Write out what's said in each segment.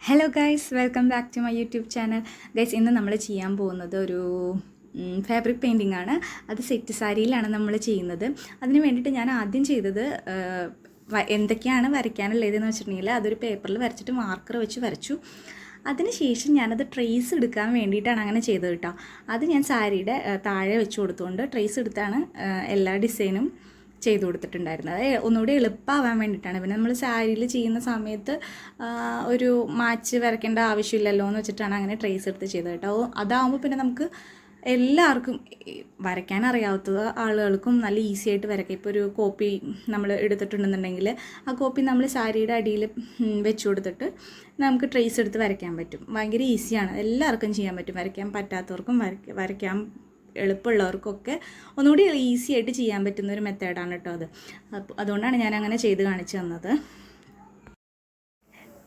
Hello guys, welcome back to my YouTube channel. Guys, ഇന്ന് നമ്മൾ ചെയ്യാൻ പോകുന്നത് ഒരു ഫാബ്രിക് പെയിൻറ്റിംഗ് ആണ്. അത് സെറ്റ് സാരിയിലാണ് നമ്മൾ ചെയ്യുന്നത്. അതിന് വേണ്ടിയിട്ട് ഞാൻ ആദ്യം ചെയ്തത് എന്തൊക്കെയാണ് വരയ്ക്കാനുള്ളതെന്ന് വെച്ചിട്ടുണ്ടെങ്കിൽ അതൊരു പേപ്പറിൽ വരച്ചിട്ട് മാർക്കർ വെച്ച് വരച്ചു. അതിനുശേഷം ഞാനത് ട്രേസ് എടുക്കാൻ വേണ്ടിയിട്ടാണ് അങ്ങനെ ചെയ്തത് കേട്ടോ. അത് ഞാൻ സാരിയുടെ താഴെ വെച്ച് കൊടുത്തുകൊണ്ട് ട്രേസ് എടുത്താണ് എല്ലാ ഡിസൈനും ചെയ്തു കൊടുത്തിട്ടുണ്ടായിരുന്നത്. അത് ഒന്നുകൂടി എളുപ്പമാവാൻ വേണ്ടിയിട്ടാണ്. പിന്നെ നമ്മൾ സാരിയിൽ ചെയ്യുന്ന സമയത്ത് ഒരു മാച്ച് വരയ്ക്കേണ്ട ആവശ്യമില്ലല്ലോ എന്ന് വെച്ചിട്ടാണ് അങ്ങനെ ട്രേസ് എടുത്ത് ചെയ്തത് കേട്ടോ. അതാകുമ്പോൾ പിന്നെ നമുക്ക് എല്ലാവർക്കും വരയ്ക്കാൻ അറിയാത്ത ആളുകൾക്കും നല്ല ഈസി ആയിട്ട് വരയ്ക്കാം. ഇപ്പോൾ ഒരു കോപ്പി നമ്മൾ എടുത്തിട്ടുണ്ടെന്നുണ്ടെങ്കിൽ ആ കോപ്പി നമ്മൾ സാരിയുടെ അടിയിൽ വെച്ച് കൊടുത്തിട്ട് നമുക്ക് ട്രേസ് എടുത്ത് വരയ്ക്കാൻ പറ്റും. ഭയങ്കര ഈസിയാണ്, എല്ലാവർക്കും ചെയ്യാൻ പറ്റും. വരയ്ക്കാൻ പറ്റാത്തവർക്കും വരയ്ക്കാൻ എളുപ്പമുള്ളവർക്കൊക്കെ ഒന്നുകൂടി ഈസി ആയിട്ട് ചെയ്യാൻ പറ്റുന്ന ഒരു മെത്തേഡാണ് കേട്ടോ അത്. അതുകൊണ്ടാണ് ഞാൻ അങ്ങനെ ചെയ്ത് കാണിച്ചു തന്നത്.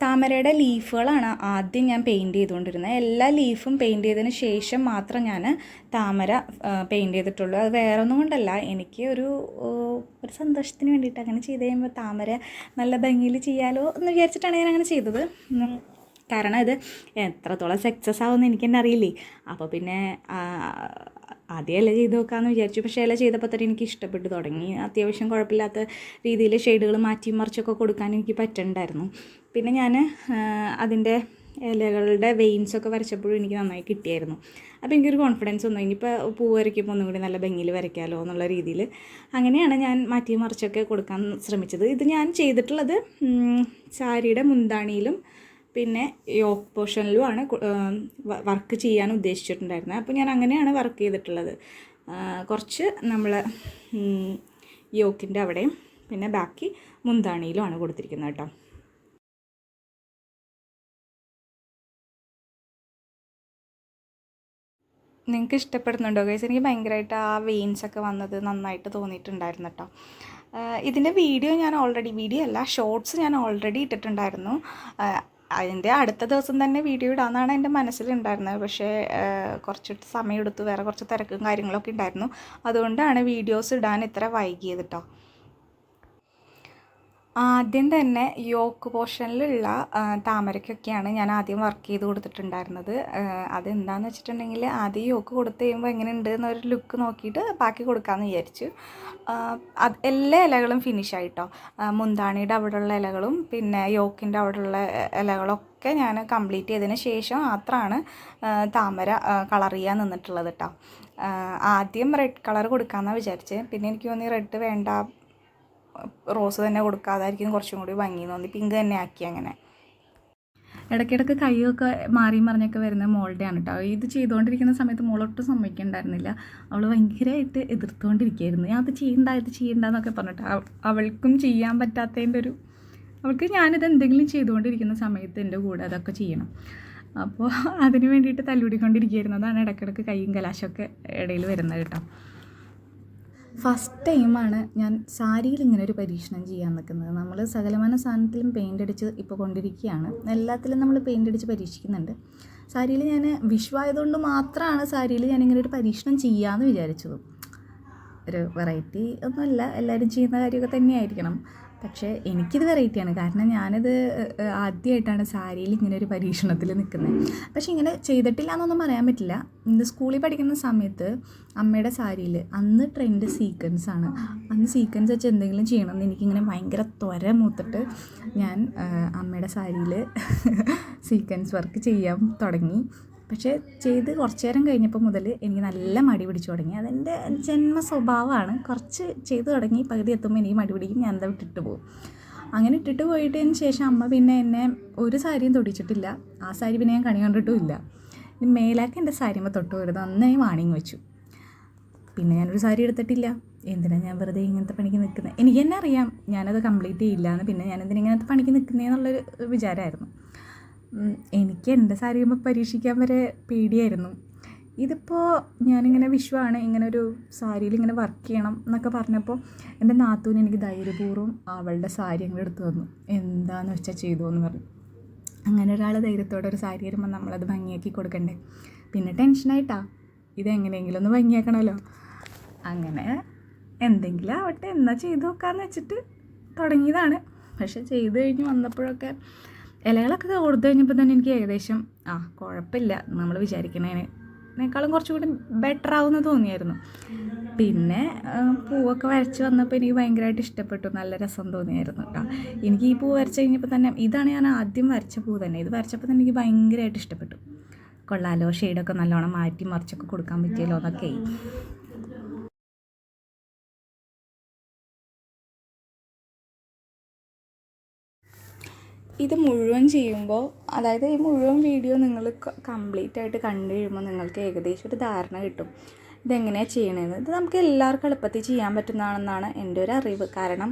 താമരയുടെ ലീഫുകളാണ് ആദ്യം ഞാൻ പെയിൻറ്റ് ചെയ്തുകൊണ്ടിരുന്നത്. എല്ലാ ലീഫും പെയിൻറ്റ് ചെയ്തതിന് ശേഷം മാത്രം ഞാൻ താമര പെയിൻറ്റ് ചെയ്തിട്ടുള്ളൂ. അത് വേറെ ഒന്നും കൊണ്ടല്ല, എനിക്ക് ഒരു സന്തോഷത്തിന് വേണ്ടിയിട്ട് അങ്ങനെ ചെയ്ത് കഴിയുമ്പോൾ താമര നല്ല ഭംഗിയിൽ ചെയ്യാലോ എന്ന് വിചാരിച്ചിട്ടാണ് ഞാൻ അങ്ങനെ ചെയ്തത്. കാരണം ഇത് എത്രത്തോളം സക്സസ് ആവുമെന്ന് എനിക്ക് തന്നെ അറിയില്ലേ. അപ്പോൾ പിന്നെ ആദ്യം ഇല ചെയ്ത് നോക്കാമെന്ന് വിചാരിച്ചു. പക്ഷേ ഇല ചെയ്തപ്പോൾ തന്നെ എനിക്ക് ഇഷ്ടപ്പെട്ടു തുടങ്ങി. അത്യാവശ്യം കുഴപ്പമില്ലാത്ത രീതിയിൽ ഷെയ്ഡുകൾ മാറ്റി മറിച്ചൊക്കെ കൊടുക്കാൻ എനിക്ക് പറ്റുന്നുണ്ടായിരുന്നു. പിന്നെ ഞാൻ അതിൻ്റെ ഇലകളുടെ വെയിൻസൊക്കെ വരച്ചപ്പോഴും എനിക്ക് നന്നായി കിട്ടിയായിരുന്നു. അപ്പോൾ എനിക്കൊരു കോൺഫിഡൻസ് വന്നു, ഇനിയിപ്പോൾ പൂ വരയ്ക്കുമ്പോൾ ഒന്നും കൂടി നല്ല ഭംഗിയിൽ വരയ്ക്കാമല്ലോ എന്നുള്ള രീതിയിൽ. അങ്ങനെയാണ് ഞാൻ മാറ്റി മറിച്ചൊക്കെ കൊടുക്കാൻ ശ്രമിച്ചത്. ഇത് ഞാൻ ചെയ്തിട്ടുള്ളത് സാരിയുടെ മുന്താണിയിലും പിന്നെ യോക്ക് പോർഷനിലുമാണ് വർക്ക് ചെയ്യാൻ ഉദ്ദേശിച്ചിട്ടുണ്ടായിരുന്നത്. അപ്പോൾ ഞാൻ അങ്ങനെയാണ് വർക്ക് ചെയ്തിട്ടുള്ളത്. കുറച്ച് നമ്മൾ യോക്കിൻ്റെ അവിടെയും പിന്നെ ബാക്കി മുന്താണിയിലുമാണ് കൊടുത്തിരിക്കുന്നത് കേട്ടോ. നിങ്ങൾക്ക് ഇഷ്ടപ്പെടുന്നുണ്ടോ ഗൈസ്? എനിക്ക് ഭയങ്കരമായിട്ട് ആ വെയിൻസൊക്കെ വന്നത് നന്നായിട്ട് തോന്നിയിട്ടുണ്ടായിരുന്നു കേട്ടോ. ഇതിൻ്റെ വീഡിയോ ഷോർട്സ് ഞാൻ ഓൾറെഡി ഇട്ടിട്ടുണ്ടായിരുന്നു. അതിൻ്റെ അടുത്ത ദിവസം തന്നെ വീഡിയോ ഇടാമെന്നാണ് എൻ്റെ മനസ്സിലുണ്ടായിരുന്നത്. പക്ഷേ കുറച്ച് സമയമെടുത്തു, വേറെ കുറച്ച് തിരക്കും കാര്യങ്ങളൊക്കെ ഉണ്ടായിരുന്നു. അതുകൊണ്ടാണ് വീഡിയോസ് ഇടാൻ ഇത്ര വൈകിയത് കേട്ടോ. ആദ്യം തന്നെ യോക്ക് പോർഷനിലുള്ള താമരയ്ക്കൊക്കെയാണ് ഞാൻ ആദ്യം വർക്ക് ചെയ്ത് കൊടുത്തിട്ടുണ്ടായിരുന്നത്. അതെന്താണെന്ന് വെച്ചിട്ടുണ്ടെങ്കിൽ ആദ്യം യോക്ക് കൊടുത്ത് കഴിയുമ്പോൾ എങ്ങനെയുണ്ട് എന്നൊരു ലുക്ക് നോക്കിയിട്ട് ബാക്കി കൊടുക്കാമെന്ന് വിചാരിച്ചു. എല്ലാ ഇലകളും ഫിനിഷായിട്ടോ. മുന്താണിയുടെ അവിടെയുള്ള ഇലകളും പിന്നെ യോക്കിൻ്റെ അവിടെയുള്ള ഇലകളൊക്കെ ഞാൻ കംപ്ലീറ്റ് ചെയ്തതിന് ശേഷം മാത്രമാണ് താമര കളർ ചെയ്യാൻ നിന്നിട്ടുള്ളത് കേട്ടോ. ആദ്യം റെഡ് കളർ കൊടുക്കാമെന്നാണ് വിചാരിച്ചത്. പിന്നെ എനിക്ക് തോന്നി റെഡ് വേണ്ട, റോസ് തന്നെ കൊടുക്കാതായിരിക്കും കുറച്ചും കൂടി ഭംഗി തോന്നി. പിങ്ക് തന്നെ ആക്കി. അങ്ങനെ ഇടയ്ക്കിടയ്ക്ക് കൈയൊക്കെ മാറിയും മറിഞ്ഞൊക്കെ വരുന്ന മോളുടെ ആണ് കേട്ടോ. ഇത് ചെയ്തുകൊണ്ടിരിക്കുന്ന സമയത്ത് മോളൊട്ടും സമ്മതിക്കുന്നുണ്ടായിരുന്നില്ല. അവൾ ഭയങ്കരമായിട്ട് എതിർത്തുകൊണ്ടിരിക്കുകയായിരുന്നു. ഞാൻ അത് ചെയ്യണ്ട എന്നൊക്കെ പറഞ്ഞിട്ട്. അവൾക്കും ചെയ്യാൻ പറ്റാത്തതിൻ്റെ അവൾക്ക് ഞാനിത് എന്തെങ്കിലും ചെയ്തുകൊണ്ടിരിക്കുന്ന സമയത്ത് എൻ്റെ കൂടെ അതൊക്കെ ചെയ്യണം. അപ്പോൾ അതിന് വേണ്ടിയിട്ട് തല്ലുകൂടിക്കൊണ്ടിരിക്കുകയായിരുന്നു. അതാണ് ഇടയ്ക്കിടയ്ക്ക് കൈയും കലാശമൊക്കെ ഇടയിൽ വരുന്നത് കേട്ടോ. ഫസ്റ്റ് ടൈമാണ് ഞാൻ സാരിയിൽ ഇങ്ങനെ ഒരു പരീക്ഷണം ചെയ്യാൻ നിൽക്കുന്നത്. നമ്മൾ സകലമാന സാധനത്തിലും പെയിൻ്റ് അടിച്ച് ഇപ്പോൾ കൊണ്ടിരിക്കുകയാണ്. എല്ലാത്തിലും നമ്മൾ പെയിൻ്റ് അടിച്ച് പരീക്ഷിക്കുന്നുണ്ട്. സാരിയിൽ ഞാൻ വിഷു ആയതുകൊണ്ട് മാത്രമാണ് സാരിയിൽ ഞാനിങ്ങനെ ഒരു പരീക്ഷണം ചെയ്യാമെന്ന് വിചാരിച്ചത്. ഒരു വെറൈറ്റി ഒന്നുമല്ല, എല്ലാവരും ചെയ്യുന്ന കാര്യമൊക്കെ തന്നെയായിരിക്കണം. പക്ഷേ എനിക്കിത് വെറൈറ്റിയാണ്. കാരണം ഞാനിത് ആദ്യമായിട്ടാണ് സാരിയിൽ ഇങ്ങനെ ഒരു പരീക്ഷണത്തിൽ നിൽക്കുന്നത്. പക്ഷേ ഇങ്ങനെ ചെയ്തിട്ടില്ല എന്നൊന്നും പറയാൻ പറ്റില്ല. ഇന്ന് സ്കൂളിൽ പഠിക്കുന്ന സമയത്ത് അമ്മയുടെ സാരിയിൽ അന്ന് ട്രെൻഡ് സീക്വൻസാണ്. അന്ന് സീക്വൻസ് വെച്ച് എന്തെങ്കിലും ചെയ്യണമെന്ന് എനിക്കിങ്ങനെ ഭയങ്കര ത്വര മൂത്തിട്ട് ഞാൻ അമ്മയുടെ സാരിയിൽ സീക്വൻസ് വർക്ക് ചെയ്യാൻ തുടങ്ങി. പക്ഷേ ചെയ്ത് കുറച്ച് നേരം കഴിഞ്ഞപ്പോൾ മുതൽ എനിക്ക് നല്ല മടി പിടിച്ചു തുടങ്ങി. അതെൻ്റെ ജന്മ സ്വഭാവമാണ്. കുറച്ച് ചെയ്ത് തുടങ്ങി പകുതി എത്തുമ്പോൾ എനിക്ക് മടി പിടിക്കും, ഞാൻ എന്താ ഇട്ടിട്ട് പോകും. അങ്ങനെ ഇട്ടിട്ട് പോയിട്ടതിന് ശേഷം അമ്മ പിന്നെ എന്നെ ഒരു സാരിയും തൊടിച്ചിട്ടില്ല. ആ സാരി പിന്നെ ഞാൻ കണി കണ്ടിട്ടുമില്ല. മേലാക്കി എൻ്റെ സാരിയുമ്പോൾ തൊട്ട് വരുന്നത് നന്നായി വാണിങ് വെച്ചു. പിന്നെ ഞാനൊരു സാരി എടുത്തിട്ടില്ല. എന്തിനാണ് ഞാൻ വെറുതെ ഇങ്ങനത്തെ പണിക്ക് നിൽക്കുന്നത്? എനിക്ക് തന്നെ അറിയാം ഞാനത് കംപ്ലീറ്റ് ചെയ്യില്ല എന്ന്. പിന്നെ ഞാനെന്തിനാ ഇങ്ങനത്തെ പണിക്ക് നിൽക്കുന്നതെന്നുള്ളൊരു വിചാരമായിരുന്നു. എനിക്ക് എൻ്റെ സാരി പരീക്ഷിക്കാൻ വരെ പേടിയായിരുന്നു. ഇതിപ്പോൾ ഞാനിങ്ങനെ വിഷുവാണ് ഇങ്ങനെ ഒരു സാരിയിൽ ഇങ്ങനെ വർക്ക് ചെയ്യണം എന്നൊക്കെ പറഞ്ഞപ്പോൾ എൻ്റെ നാത്തൂന് എനിക്ക് ധൈര്യപൂർവ്വം അവളുടെ സാരി അങ്ങനെ എടുത്തു തന്നു. എന്താണെന്ന് വെച്ചാൽ ചെയ്തു എന്ന് പറഞ്ഞു. അങ്ങനെ ഒരാൾ ധൈര്യത്തോടെ ഒരു സാരി വരുമ്പോൾ നമ്മളത് ഭംഗിയാക്കി കൊടുക്കണ്ടേ. പിന്നെ ടെൻഷനായിട്ടാ, ഇതെങ്ങനെയെങ്കിലും ഒന്ന് ഭംഗിയാക്കണമല്ലോ. അങ്ങനെ എന്തെങ്കിലും ആവട്ടെ എന്നാൽ ചെയ്ത് നോക്കാമെന്ന് വെച്ചിട്ട് തുടങ്ങിയതാണ്. പക്ഷെ ചെയ്ത് കഴിഞ്ഞ് വന്നപ്പോഴൊക്കെ ഇലകളൊക്കെ കൊടുത്തു കഴിഞ്ഞപ്പോൾ തന്നെ എനിക്ക് ഏകദേശം കുഴപ്പമില്ല, നമ്മൾ വിചാരിക്കുന്നതിനേക്കാളും കുറച്ചുകൂടി ബെറ്റർ ആവുമെന്ന് തോന്നിയായിരുന്നു. പിന്നെ പൂവൊക്കെ വരച്ച് വന്നപ്പോൾ എനിക്ക് ഭയങ്കരമായിട്ട് ഇഷ്ടപ്പെട്ടു, നല്ല രസം തോന്നിയായിരുന്നു കേട്ടോ. എനിക്ക് ഈ പൂ വരച്ച് കഴിഞ്ഞപ്പോൾ തന്നെ, ഇതാണ് ഞാൻ ആദ്യം വരച്ച പൂ തന്നെ, ഇത് വരച്ചപ്പോൾ തന്നെ എനിക്ക് ഭയങ്കരമായിട്ട് ഇഷ്ടപ്പെട്ടു. കൊള്ളാലോ, ഷെയ്ഡൊക്കെ നല്ലോണം മാറ്റി മറിച്ചൊക്കെ കൊടുക്കാൻ പറ്റിയല്ലോ എന്നൊക്കെ. ഇത് മുഴുവൻ ചെയ്യുമ്പോൾ, അതായത് ഈ മുഴുവൻ വീഡിയോ നിങ്ങൾ കംപ്ലീറ്റ് ആയിട്ട് കണ്ടു കഴിയുമ്പോൾ നിങ്ങൾക്ക് ഏകദേശം ഒരു ധാരണ കിട്ടും ഇതെങ്ങനെയാണ് ചെയ്യണതെന്ന്. ഇത് നമുക്ക് എല്ലാവർക്കും എളുപ്പത്തിൽ ചെയ്യാൻ പറ്റുന്നതാണെന്നാണ് എൻ്റെ ഒരു അറിവ്. കാരണം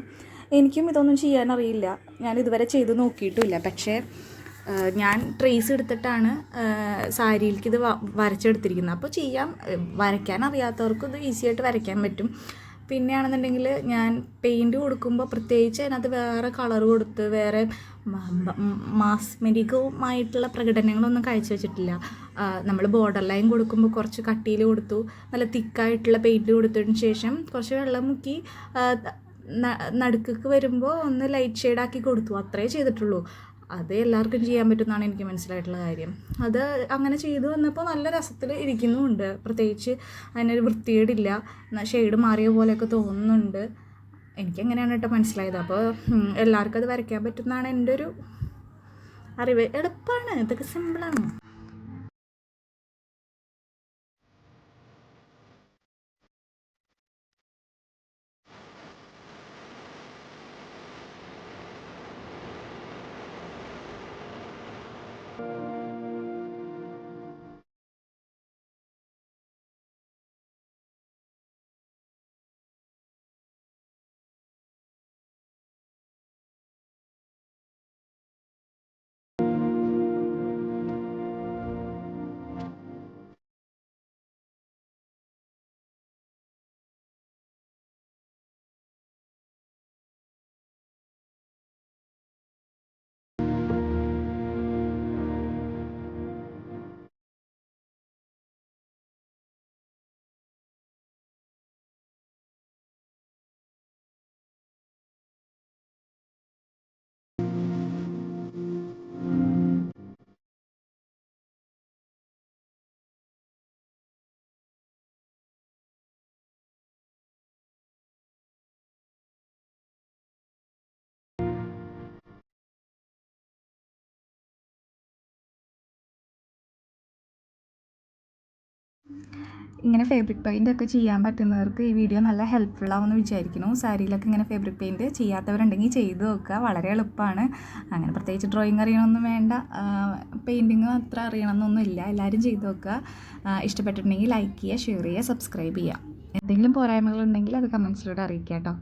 എനിക്കും ഇതൊന്നും ചെയ്യാനറിയില്ല, ഞാൻ ഇതുവരെ ചെയ്ത് നോക്കിയിട്ടുമില്ല. പക്ഷേ ഞാൻ ട്രേസ് എടുത്തിട്ടാണ് സാരിയിലേക്ക് ഇത് വരച്ചെടുത്തിരിക്കുന്നത്. അപ്പോൾ വരയ്ക്കാൻ അറിയാത്തവർക്കും ഇത് ഈസി ആയിട്ട് വരയ്ക്കാൻ പറ്റും. പിന്നെയാണെന്നുണ്ടെങ്കിൽ ഞാൻ പെയിൻറ്റ് കൊടുക്കുമ്പോൾ പ്രത്യേകിച്ച് അതിനകത്ത് വേറെ കളർ കൊടുത്ത് വേറെ മാസ്മരികവുമായിട്ടുള്ള പ്രകടനങ്ങളൊന്നും കാഴ്ചവെച്ചിട്ടില്ല. നമ്മൾ ബോർഡർ ലൈൻ കൊടുക്കുമ്പോൾ കുറച്ച് കട്ടിയിൽ കൊടുത്തു, നല്ല തിക്കായിട്ടുള്ള പെയിൻറ്റ് കൊടുത്തതിന് ശേഷം കുറച്ച് വെള്ളം മുക്കി നടുക്ക് വരുമ്പോൾ ഒന്ന് ലൈറ്റ് ഷെയ്ഡാക്കി കൊടുത്തു, അത്രേ ചെയ്തിട്ടുള്ളൂ. അത് എല്ലാവർക്കും ചെയ്യാൻ പറ്റുമെന്നാണ് എനിക്ക് മനസ്സിലായിട്ടുള്ള കാര്യം. അത് അങ്ങനെ ചെയ്തു വന്നപ്പോൾ നല്ല രസത്തിൽ ഇരിക്കുന്നുമുണ്ട്, പ്രത്യേകിച്ച് അതിനൊരു വൃത്തികേടില്ല, ഷെയ്ഡ് മാറിയ പോലെയൊക്കെ തോന്നുന്നുണ്ട്. എനിക്കങ്ങനെയാണ് കേട്ടോ മനസ്സിലായത്. അപ്പോൾ എല്ലാവർക്കും അത് വരയ്ക്കാൻ പറ്റുമെന്നാണ് എൻ്റെ ഒരു അറിവ്. എളുപ്പമാണ്, ഇതൊക്കെ സിമ്പിളാണ്. ഇങ്ങനെ ഫാബ്രിക് പെയിൻ്റ് ഒക്കെ ചെയ്യാൻ പറ്റുന്നവർക്ക് ഈ വീഡിയോ നല്ല ഹെൽപ്ഫുൾ ആവുമെന്ന് വിചാരിക്കുന്നു. സാരിയിലൊക്കെ ഇങ്ങനെ ഫാബ്രിക് പെയിൻറ്റ് ചെയ്യാത്തവരുണ്ടെങ്കിൽ ചെയ്ത് നോക്കുക, വളരെ എളുപ്പമാണ്. അങ്ങനെ പ്രത്യേകിച്ച് ഡ്രോയിങ് അറിയണമെന്നൊന്നും വേണ്ട, പെയിൻറ്റിങ് അത്ര അറിയണമെന്നൊന്നുമില്ല. എല്ലാവരും ചെയ്ത് നോക്കുക. ഇഷ്ടപ്പെട്ടിട്ടുണ്ടെങ്കിൽ ലൈക്ക് ചെയ്യുക, ഷെയർ ചെയ്യുക, സബ്സ്ക്രൈബ് ചെയ്യുക. എന്തെങ്കിലും പോരായ്മകളുണ്ടെങ്കിൽ അത് കമൻസിലൂടെ അറിയിക്കുക കേട്ടോ.